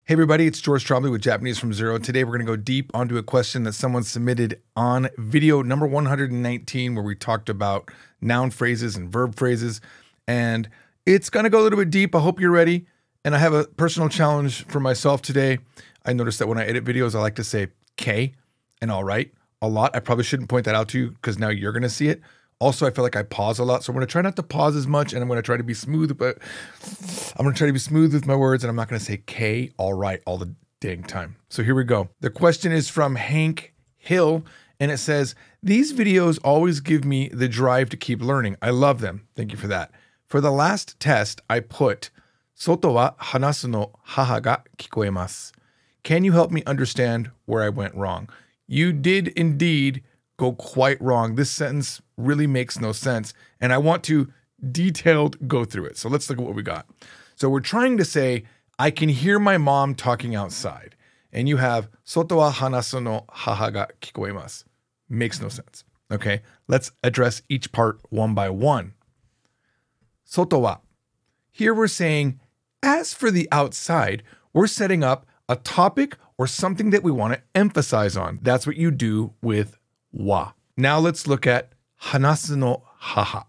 Hey everybody, it's George Trombley with Japanese from Zero. Today we're going to go deep onto a question that someone submitted on video number 119 where we talked about noun phrases and verb phrases. And it's going to go a little bit deep. I hope you're ready. And I have a personal challenge for myself today. I noticed that when I edit videos, I like to say K and all right a lot. I probably shouldn't point that out to you because now you're going to see it. Also, I feel like I pause a lot, so I'm going to try not to pause as much, and I'm going to try to be smooth, but I'm going to try to be smooth with my words, and I'm not going to say K, all right, all the dang time. So here we go. The question is from Hank Hill, and it says, these videos always give me the drive to keep learning. I love them. Thank you for that. For the last test, I put, Soto wa hanasu no haha ga kikoemasu. Can you help me understand where I went wrong? You did indeed go quite wrong. This sentence really makes no sense. And I want to detailed go through it. So let's look at what we got. So we're trying to say, I can hear my mom talking outside. And you have, Soto wa hanasu no haha ga kikoemasu. Makes no sense. Okay, let's address each part one by one. Soto wa. Here we're saying, as for the outside, we're setting up a topic or something that we want to emphasize on. That's what you do with wa. Now let's look at hanasu no haha.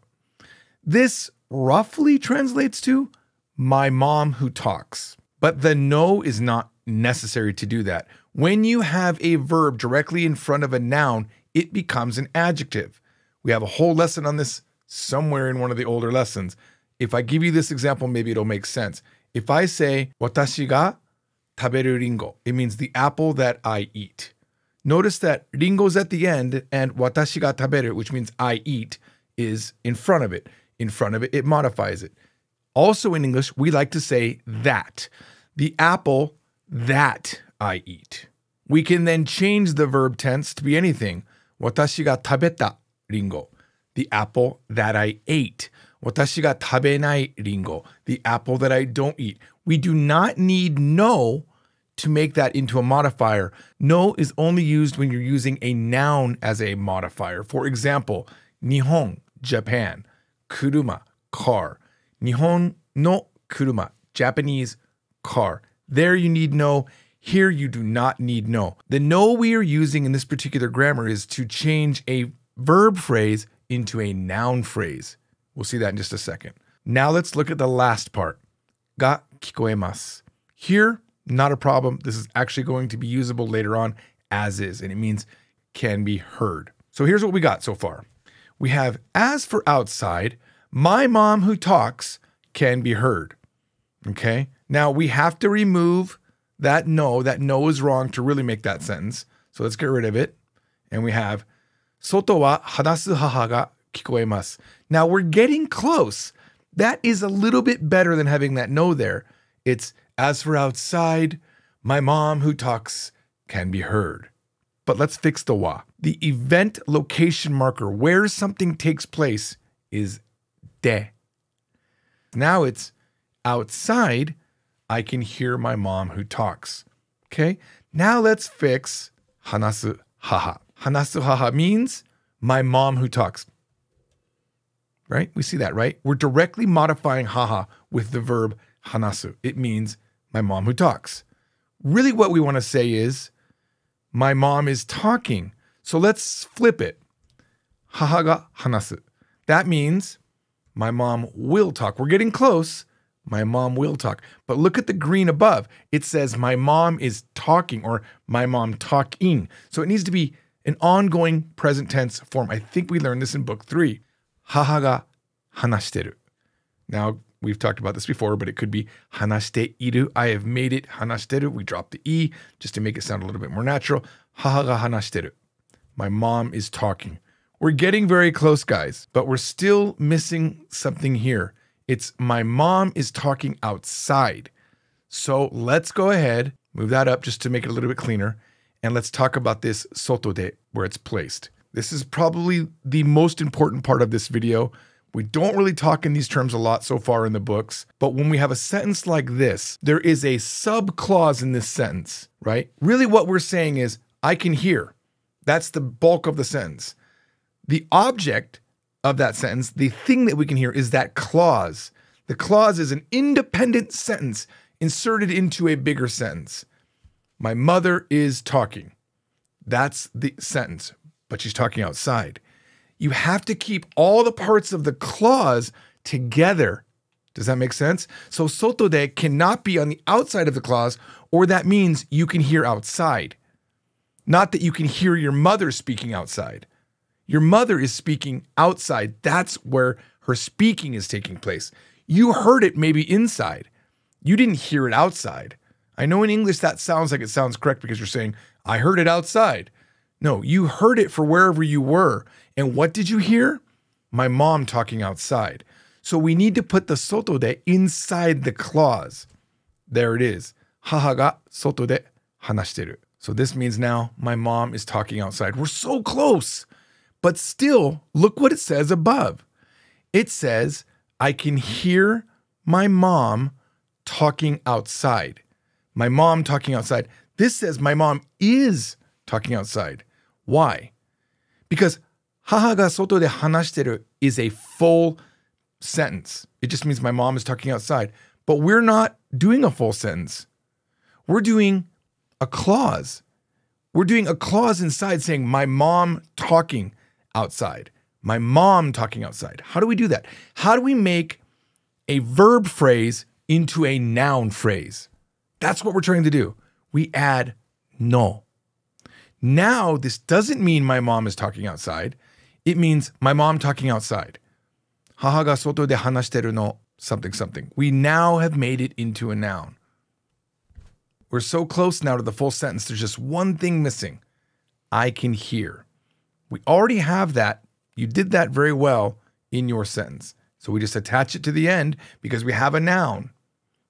This roughly translates to my mom who talks, but the no is not necessary to do that. When you have a verb directly in front of a noun, it becomes an adjective. We have a whole lesson on this somewhere in one of the older lessons. If I give you this example, maybe it'll make sense. If I say, watashi ga taberu ringo, it means the apple that I eat. Notice that ringo's at the end and watashi ga taberu, which means I eat, is in front of it. In front of it, it modifies it. Also in English, we like to say that. The apple that I eat. We can then change the verb tense to be anything. Watashi ga tabeta ringo. The apple that I ate. Watashi ga tabenai ringo. The apple that I don't eat. We do not need no to make that into a modifier. No is only used when you're using a noun as a modifier. For example, Nihon, Japan, kuruma, car. Nihon no kuruma, Japanese car. There you need no. Here you do not need no. The no we are using in this particular grammar is to change a verb phrase into a noun phrase. We'll see that in just a second. Now let's look at the last part. Ga kikoemasu. Here, not a problem. This is actually going to be usable later on as is, and it means can be heard. So here's what we got so far. We have, as for outside, my mom who talks can be heard. Okay? Now we have to remove that no. That no is wrong to really make that sentence. So let's get rid of it. And we have, Soto wa hanasu haha ga kikoemasu. Now we're getting close. That is a little bit better than having that no there. It's, as for outside, my mom who talks can be heard. But let's fix the wa. The event location marker where something takes place is de. Now it's outside, I can hear my mom who talks. Okay? Now let's fix hanasu haha. Hanasu haha means my mom who talks. Right? We see that, right? We're directly modifying haha with the verb hanasu. It means my mom who talks. Really what we want to say is my mom is talking. So let's flip it. Haha ga hanasu. That means my mom will talk. We're getting close. My mom will talk. But look at the green above. It says my mom is talking or my mom talking. So it needs to be an ongoing present tense form. I think we learned this in book 3. Haha ga hanashiteru. Now, we've talked about this before, but it could be hanashite iru. I have made it hanashiteru. We dropped the E just to make it sound a little bit more natural. Haha ga hanashiteru. My mom is talking. We're getting very close, guys, but we're still missing something here. It's my mom is talking outside. So let's go ahead, move that up just to make it a little bit cleaner, and let's talk about this soto de, where it's placed. This is probably the most important part of this video. We don't really talk in these terms a lot so far in the books, but when we have a sentence like this, there is a subclause in this sentence, right? Really what we're saying is, I can hear. That's the bulk of the sentence. The object of that sentence, the thing that we can hear is that clause. The clause is an independent sentence. inserted into a bigger sentence. My mother is talking. That's the sentence, but she's talking outside. You have to keep all the parts of the clause together. Does that make sense? So soto de cannot be on the outside of the clause, or that means you can hear outside. Not that you can hear your mother speaking outside. Your mother is speaking outside. That's where her speaking is taking place. You heard it maybe inside. You didn't hear it outside. I know in English that sounds like it sounds correct because you're saying, I heard it outside. No, you heard it for wherever you were. And what did you hear? My mom talking outside. So we need to put the soto de inside the clause. There it is. Haha ga soto de hanashiteru. So this means now my mom is talking outside. We're so close. But still, look what it says above. It says, I can hear my mom talking outside. My mom talking outside. This says my mom is talking outside. Why? Because haha ga soto de hanashiteru is a full sentence. It just means my mom is talking outside. But we're not doing a full sentence. We're doing a clause. We're doing a clause inside saying my mom talking outside. My mom talking outside. How do we do that? How do we make a verb phrase into a noun phrase? That's what we're trying to do. We add no. Now, this doesn't mean my mom is talking outside. It means my mom talking outside. Haha ga soto de hanashiteru no something something. We now have made it into a noun. We're so close now to the full sentence. There's just one thing missing. I can hear. We already have that. You did that very well in your sentence. So we just attach it to the end because we have a noun.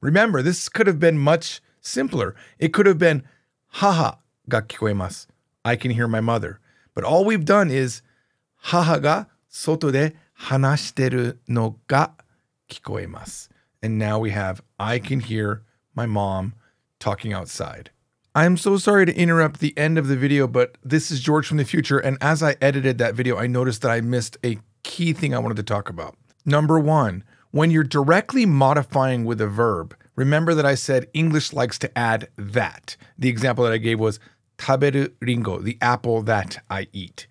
Remember, this could have been much simpler. It could have been haha ga kikoemasu. I can hear my mother. But all we've done is haha ga soto de hanashiteru no ga kikoemasu. And now we have I can hear my mom talking outside. I'm so sorry to interrupt the end of the video, but this is George from the future. And as I edited that video, I noticed that I missed a key thing I wanted to talk about. Number one, when you're directly modifying with a verb, remember that I said English likes to add that. The example that I gave was taberu ringo, the apple that I eat.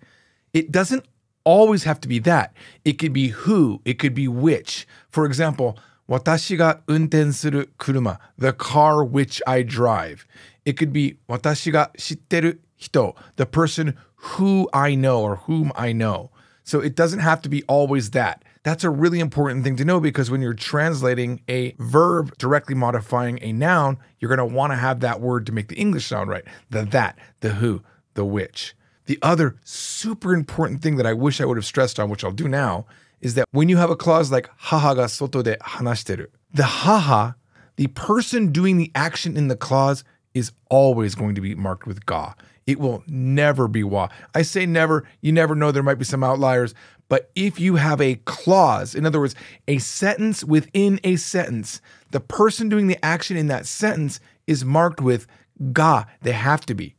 It doesn't always have to be that. It could be who, it could be which. For example, watashi ga unten suru kuruma, the car which I drive. It could be watashi ga shitteru hito, the person who I know or whom I know. So it doesn't have to be always that. That's a really important thing to know because when you're translating a verb directly modifying a noun, you're going to want to have that word to make the English sound right. The that, the who, the which. The other super important thing that I wish I would have stressed on, which I'll do now, is that when you have a clause like haha ga soto de hanashiteru, the haha, the person doing the action in the clause is always going to be marked with ga. It will never be wa. I say never, you never know, there might be some outliers, but if you have a clause, in other words, a sentence within a sentence, the person doing the action in that sentence is marked with ga. They have to be,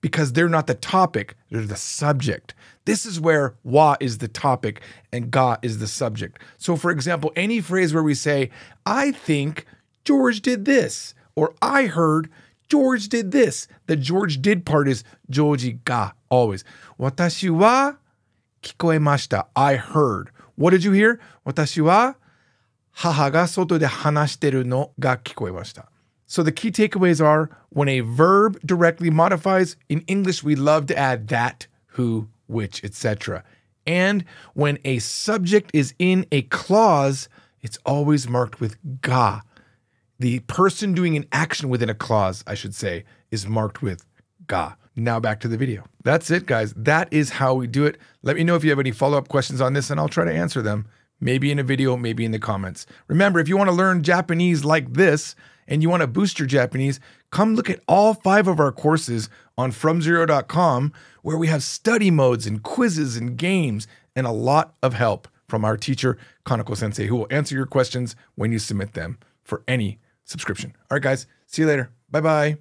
because they're not the topic, they're the subject. This is where wa is the topic and ga is the subject. So for example, any phrase where we say, I think George did this, or I heard George did this. The George did part is joji ga, always. Watashi wa kikoemashita. I heard. What did you hear? Watashi wa haha ga soto de hanashiteru no ga kikoemashita. So the key takeaways are when a verb directly modifies, in English we love to add that, who, which, etc. And when a subject is in a clause, it's always marked with ga. The person doing an action within a clause, I should say, is marked with ga. Now back to the video. That's it, guys. That is how we do it. Let me know if you have any follow-up questions on this and I'll try to answer them. Maybe in a video, maybe in the comments. Remember, if you want to learn Japanese like this and you want to boost your Japanese, come look at all 5 of our courses on FromZero.com, where we have study modes and quizzes and games and a lot of help from our teacher, Kaneko Sensei, who will answer your questions when you submit them for any subscription. All right, guys, see you later. Bye-bye.